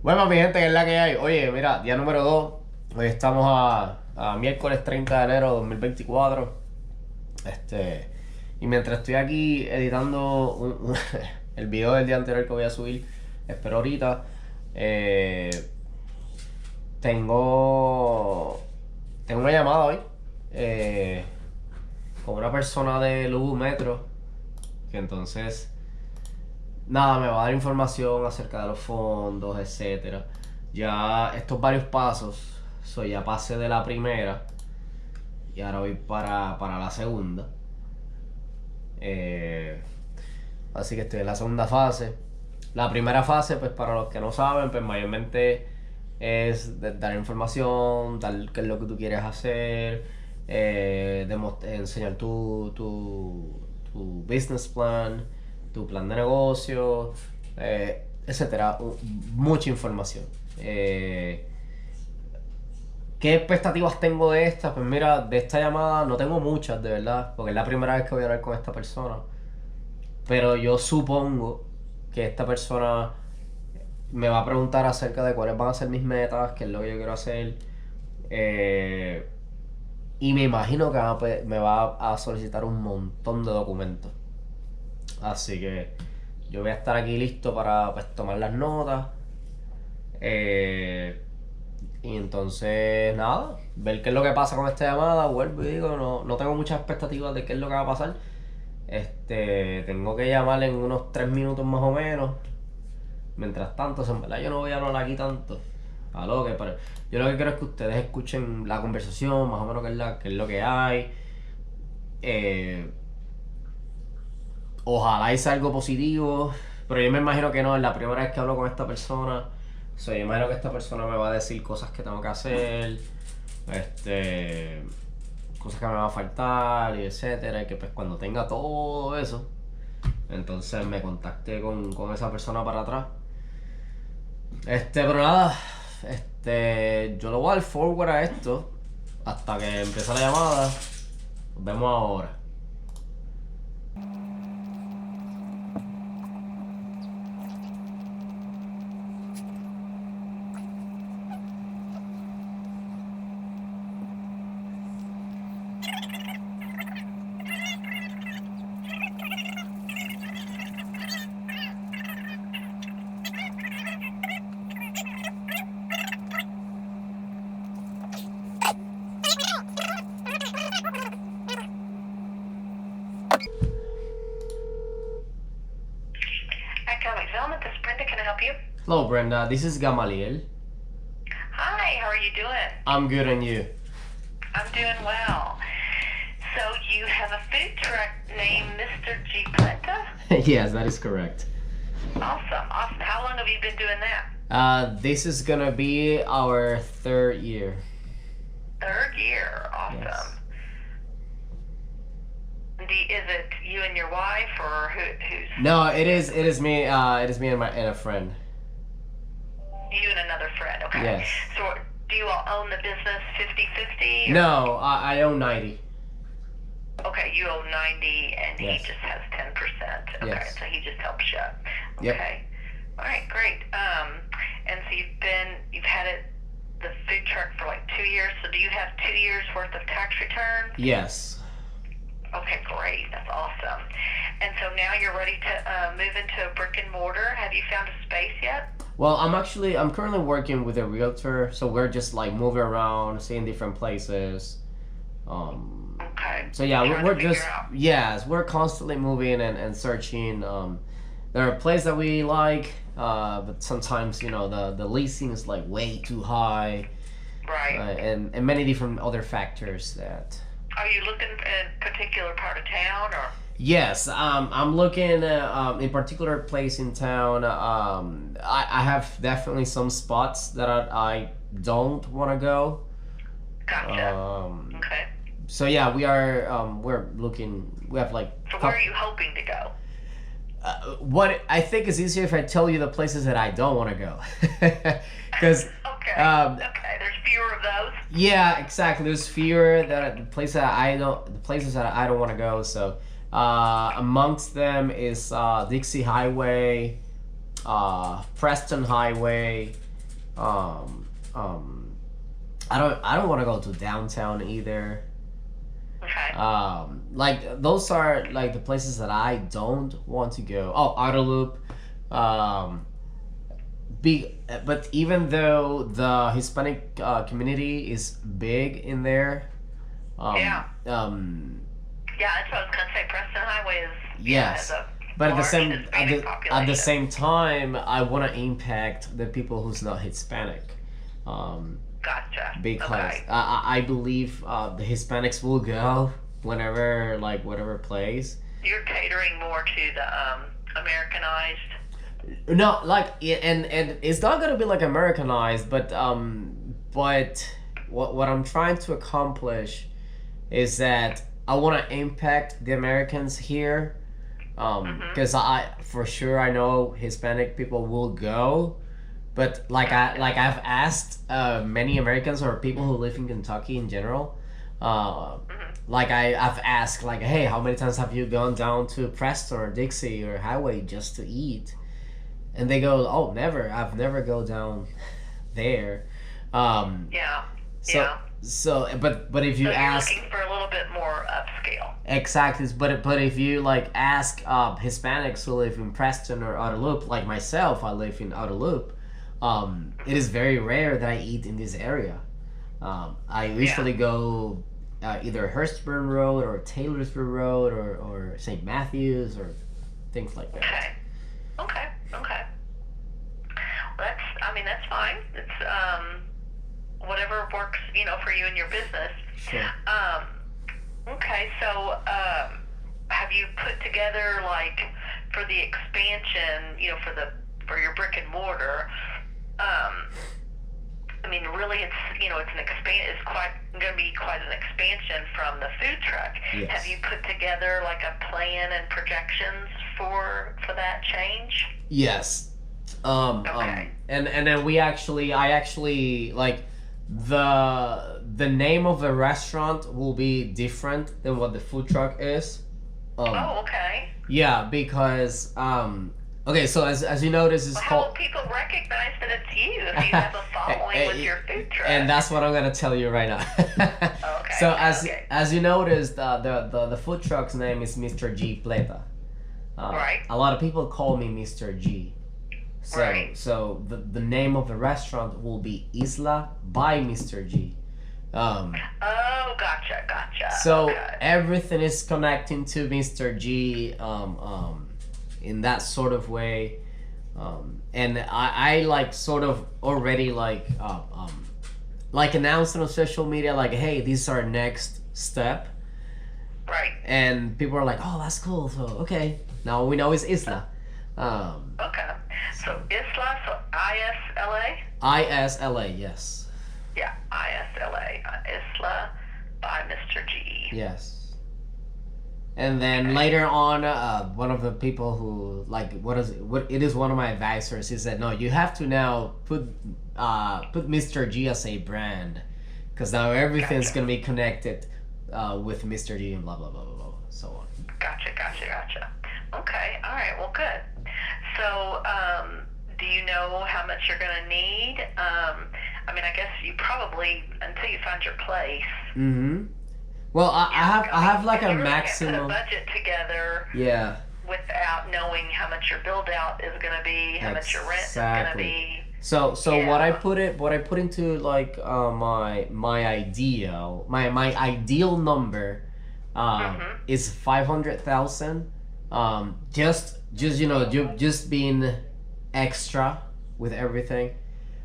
Bueno, mi gente, que es la que hay. Oye, mira, día número 2. Hoy estamos a miércoles 30 de enero de 2024. Y mientras estoy aquí editando el video del día anterior que voy a subir, espero ahorita, eh, tengo, tengo una llamada hoy con una persona de Louisville Metro que entonces nada, me va a dar información acerca de los fondos, etcétera. Ya estos varios pasos, ya pasé de la primera y ahora voy para la segunda. Eh, Así que estoy en la segunda fase. La primera fase, pues para los que no saben, pues mayormente es dar información, dar qué es lo que tú quieres hacer, enseñar tu business plan, tu plan de negocio, etcétera. Mucha información. ¿Qué expectativas tengo de esta? Pues mira, de esta llamada no tengo muchas, de verdad, porque es la primera vez que voy a hablar con esta persona. Pero yo supongo que esta persona me va a preguntar acerca de cuáles van a ser mis metas, qué es lo que yo quiero hacer. Y me imagino que me va a solicitar un montón de documentos. Así que yo voy a estar aquí listo para pues, tomar las notas. Y entonces, nada, ver qué es lo que pasa con esta llamada. Vuelvo y digo, no tengo muchas expectativas de qué es lo que va a pasar. Tengo que llamar en unos 3 minutos más o menos. Mientras tanto, en verdad yo no voy a hablar aquí tanto. Pero yo lo que quiero es que ustedes escuchen la conversación, más o menos qué es lo que hay. Ojalá hice algo positivo, pero yo me imagino que no, es la primera vez que hablo con esta persona. Yo imagino que esta persona me va a decir cosas que tengo que hacer, cosas que me van a faltar, y etcétera. Y que pues cuando tenga todo eso, entonces me contacté con esa persona para atrás. Pero nada, yo lo voy a dar forward a esto hasta que empiece la llamada. Nos vemos ahora. Hello, Brenda. This is Gamaliel. Hi, how are you doing? I'm good, and you? I'm doing well. So you have a food truck named Mr. G. Planta? Yes, that is correct. Awesome, awesome. How long have you been doing that? This is gonna be our 3rd year. 3rd year, awesome. Yes. Is it you and your wife, or who's? No, it is me. It is me and a friend. You and another friend, okay. Yes. So do you all own the business 50-50? No, I own 90. Okay, you own 90 and Yes. he just has 10%. Okay, Yes. so he just helps you. Yep. Okay. All right, great. And so you've had the food truck for like 2 years. So do you have 2 years worth of tax returns? Yes. Okay, great. That's awesome. And so now you're ready to move into a brick and mortar. Have you found a space yet? Well, I'm currently working with a realtor, so we're just like moving around, seeing different places. Okay. So yeah, Trying we're to figure just out. yes, we're constantly moving and searching. There are places that we like, but sometimes the leasing is like way too high, Right. and many different other factors that. Are you looking at a particular part of town, or? Yes, I'm looking in particular place in town. I have definitely some spots that I don't want to go. Gotcha. Okay. So yeah, we're looking. We have like. So where are you hoping to go? What I think is easier if I tell you the places that I don't want to go, because Okay. Okay. There's fewer of those. yeah, exactly. There's fewer the places that I don't want to go. So amongst them is Dixie Highway, Preston Highway, Um, um, I don't want to go to downtown either. Okay. Like those are like the places that I don't want to go. Oh, outer loop. Um, but even though the Hispanic community is big in there, Yeah. um, Yeah, that's what I was gonna say. Preston Highway is yes, has a but at the large same Hispanic at the population. same time, I want to impact the people who's not Hispanic, Gotcha. because Okay. I believe the Hispanics will go whenever like whatever plays. You're catering more to the Americanized. No, like and it's not gonna be like Americanized, but what I'm trying to accomplish is that I want to impact the Americans here, because I for sure I know Hispanic people will go, but I've asked many Americans or people who live in Kentucky in general, I've asked like, hey, how many times have you gone down to Preston or Dixie or Highway just to eat? And they go, oh, never. I've never go down there. Yeah. So Yeah. but if you So you're ask looking for a little bit more upscale. exactly, but if you like ask Hispanics who live in Preston or Outer Loop, like myself, I live in Outer Loop. It is very rare that I eat in this area. I usually go either Hurstburn Road or Taylorsville Road or St. Matthews or things like that. Okay. Okay. Okay. Well, that's fine. It's whatever works, for you and your business. Sure. Okay. So, have you put together like for the expansion, for your brick and mortar? Really, it's an it's quite going to be quite an expansion from the food truck. Yes. Have you put together like a plan and projections for that change? Yes. Okay. And then I actually like the name of the restaurant will be different than what the food truck is. Oh, okay. Yeah, because okay, so as you notice, it's Well, how called. will people recognize that it's you if you have a following with your food truck? And that's what I'm gonna tell you right now. Okay. So Okay. as you noticed, the food truck's name is Mr. G Plata. Right. A lot of people call me Mr. G. So Right. so the name of the restaurant will be Isla by Mr. G. Oh, gotcha. So Okay. everything is connecting to Mr. G in that sort of way. And I like sort of already like announced on social media like, hey, this is our next step. Right. And people are like, oh, that's cool. So okay, now we know it's Isla. Okay. So Isla, so ISLA? ISLA, yes. Yeah, ISLA. Isla by Mr. G. Yes. And then later on, one of the people who it is one of my advisors. He said, no, you have to now put Mr. G as a brand, because now everything's Gotcha. gonna be connected with Mr. G and blah blah blah blah blah, so on. Gotcha. Okay, all right, well, good. So, do you know how much you're going to need? I guess you probably, until you find your place. Mm-hmm. Well, I have like a you really maximum. Can't put a budget together Yeah. without knowing how much your build out is going to be, how much your rent is going to Exactly. be. So Yeah. what I put into like my ideal number is 500,000. Just being extra with everything.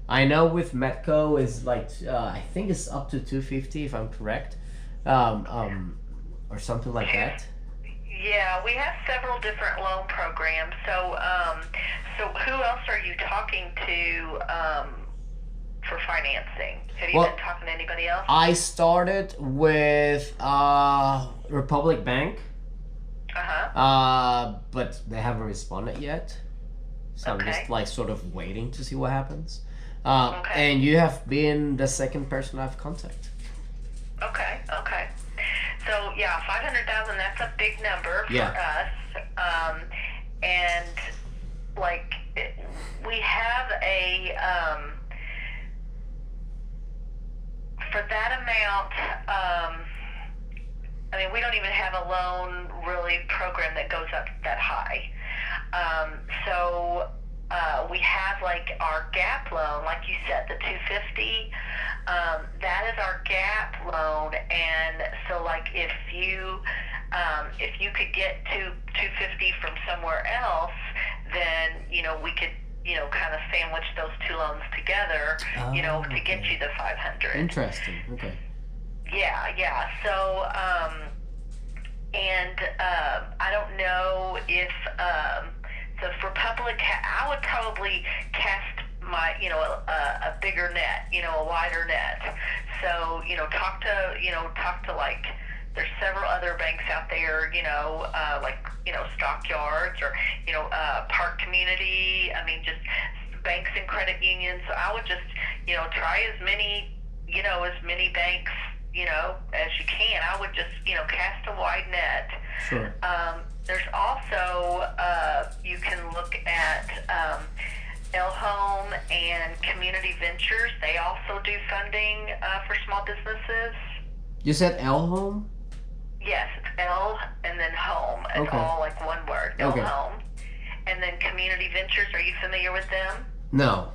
I know with Metco is like I think it's up to 250 if I'm correct, or something like that. Yeah, we have several different loan programs. So, so who else are you talking to for financing? Have you Well, been talking to anybody else? I started with Republic Bank, but they haven't responded yet. So I'm Okay. just like sort of waiting to see what happens. Okay. And you have been the second person I've contacted. Okay. So yeah, 500,000. That's a big number for Yeah. us. And like we have amount, I mean, we don't even have a loan really program that goes up that high. So we have like our gap loan, like you said, the 250. That is our gap loan, and so like if you could get to 250 from somewhere else, then we could kind of sandwich those two loans together, to get you the 500. Interesting. Okay. Yeah. So, I don't know if so for public, I would probably cast my a bigger net, a wider net. So talk to like there's several other banks out there, like Stockyards or Park Community. I mean, just banks and credit unions. So I would just try as many banks as you can. I would just cast a wide net. Sure. There's also you can look at El Home and Community Ventures. They also do funding for small businesses. You said El Home? Yes, it's El and then Home. It's Okay. all like one word. El Okay. Home. And then Community Ventures. Are you familiar with them? No.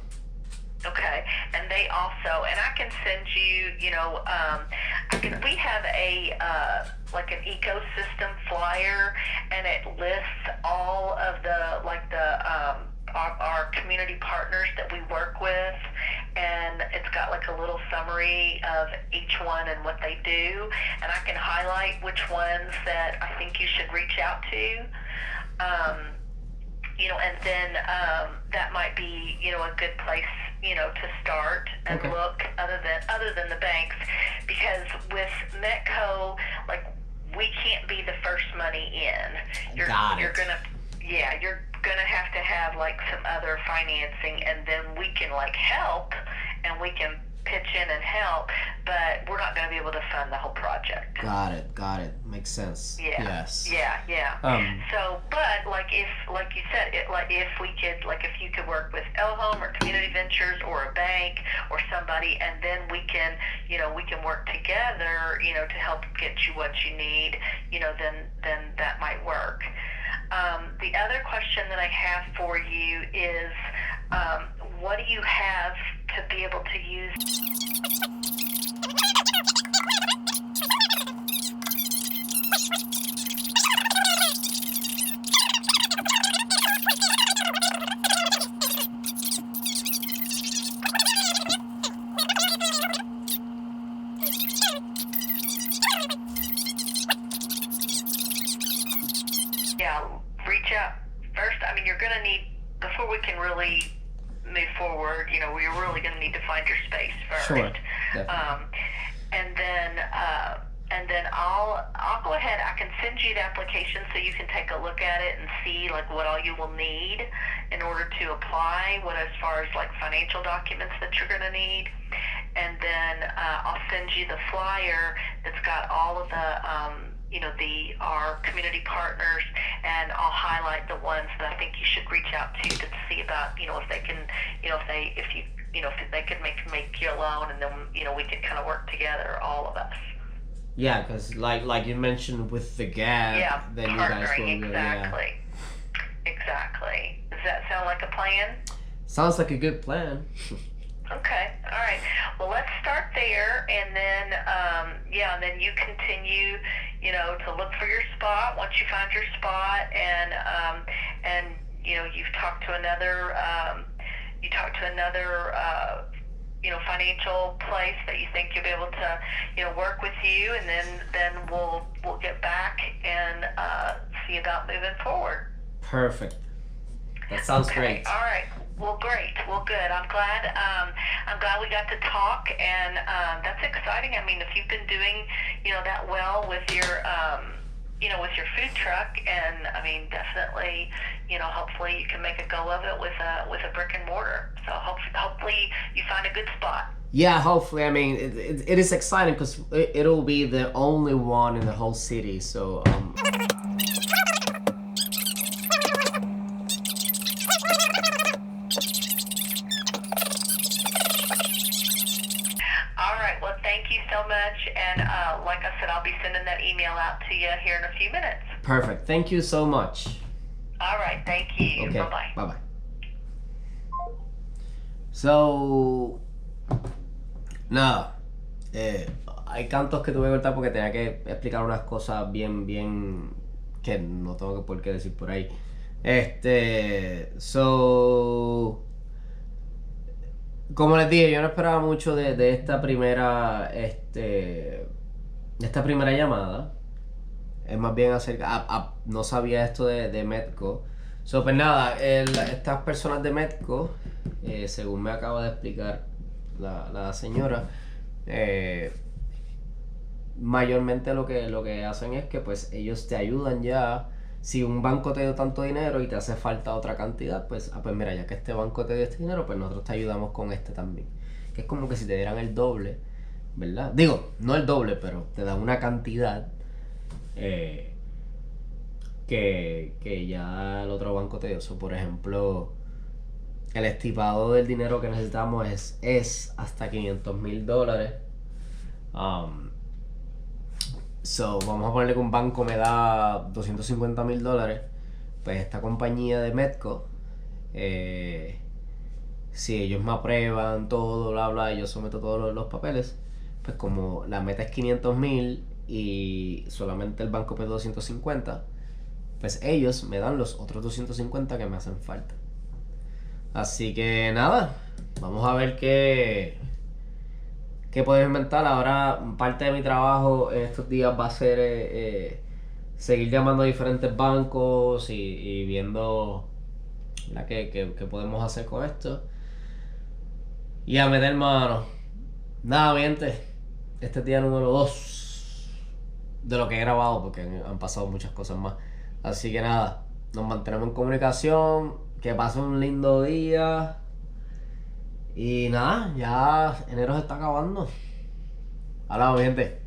Okay, and they also, and I can send you, we have a, like an ecosystem flyer, and it lists all of our community partners that we work with, and it's got like a little summary of each one and what they do, and I can highlight which ones that I think you should reach out to. And then that might be, a good place, to start and Okay. look other than the banks, because with Metco, like we can't be the first money in. You're gonna have to have like some other financing, and then we can like help, and we can pitch in and help, but we're not going to be able to fund the whole project. Got it. Makes sense. Yeah. Yes. Yeah. So, but like you said, if you could work with El Home or Community Ventures or a bank or somebody, and then we can work together, to help get you what you need, then that might work. The other question that I have for you is, what do you have to be able to use? Yeah, reach out. First, I mean, you're going to need, before we can really move forward, we're really going to need to find your space first. Sure, definitely. And then I'll go ahead. I can send you the application so you can take a look at it and see like what all you will need in order to apply. What as far as like financial documents that you're going to need, and then I'll send you the flyer that's got all of the our community partners, and I'll highlight the ones that I think you should reach out to see about if they can if they could make you a loan, and then we could kind of work together, all of us. Yeah, because like you mentioned with the gap, then you guys will partnering, exactly. Exactly. Does that sound like a plan? Sounds like a good plan. Okay. All right. Well, let's start there, and then and then you continue, to look for your spot. Once you find your spot, and you've talked to another, financial place that you think you'll be able to, work with you, and then we'll get back and see about moving forward. Perfect. That sounds great. All right. Well, great. Well, good. I'm glad we got to talk, and that's exciting. I mean, if you've been doing, that well with your, with your food truck, and I mean, definitely, hopefully you can make a go of it with a brick and mortar. So hopefully you find a good spot. Yeah, hopefully. I mean, it is exciting because it'll be the only one in the whole city. So. All right. Well, thank you so much, like I said, I'll be sending that email out to you here in a few minutes. Perfect. Thank you so much. All right, thank you. Okay. Bye-bye. Bye-bye. So, nada. Hay cantos que tuve que cortar porque tenía que explicar unas cosas bien que no tengo por qué decir por ahí. Como les dije, yo no esperaba mucho de esta primera llamada. Es más bien acerca, no sabía esto de Medco. Pues nada, estas personas de Medco, según me acaba de explicar la señora, mayormente lo que hacen es que pues ellos te ayudan ya. Si un banco te dio tanto dinero y te hace falta otra cantidad, pues mira, ya que este banco te dio este dinero, pues nosotros te ayudamos con este también. Que es como que si te dieran el doble, ¿verdad? Digo, no el doble, pero te dan una cantidad que ya el otro banco te dio. Por ejemplo, el estimado del dinero que necesitamos es hasta $500,000. Vamos a ponerle que un banco me da $250,000. Pues esta compañía de Medco, si ellos me aprueban todo, bla bla, y yo someto todos los papeles, pues como la meta es 500,000 y solamente el banco pide 250, pues ellos me dan los otros 250 que me hacen falta. Así que nada, vamos a ver qué podemos inventar. Ahora parte de mi trabajo en estos días va a ser seguir llamando a diferentes bancos y viendo qué podemos hacer con esto. Y a meter mano. Nada, mi gente, este es día número 2 de lo que he grabado, porque han pasado muchas cosas más. Así que nada, nos mantenemos en comunicación. Que pasen un lindo día. Y nada, ya enero se está acabando. Hablamos, mi gente.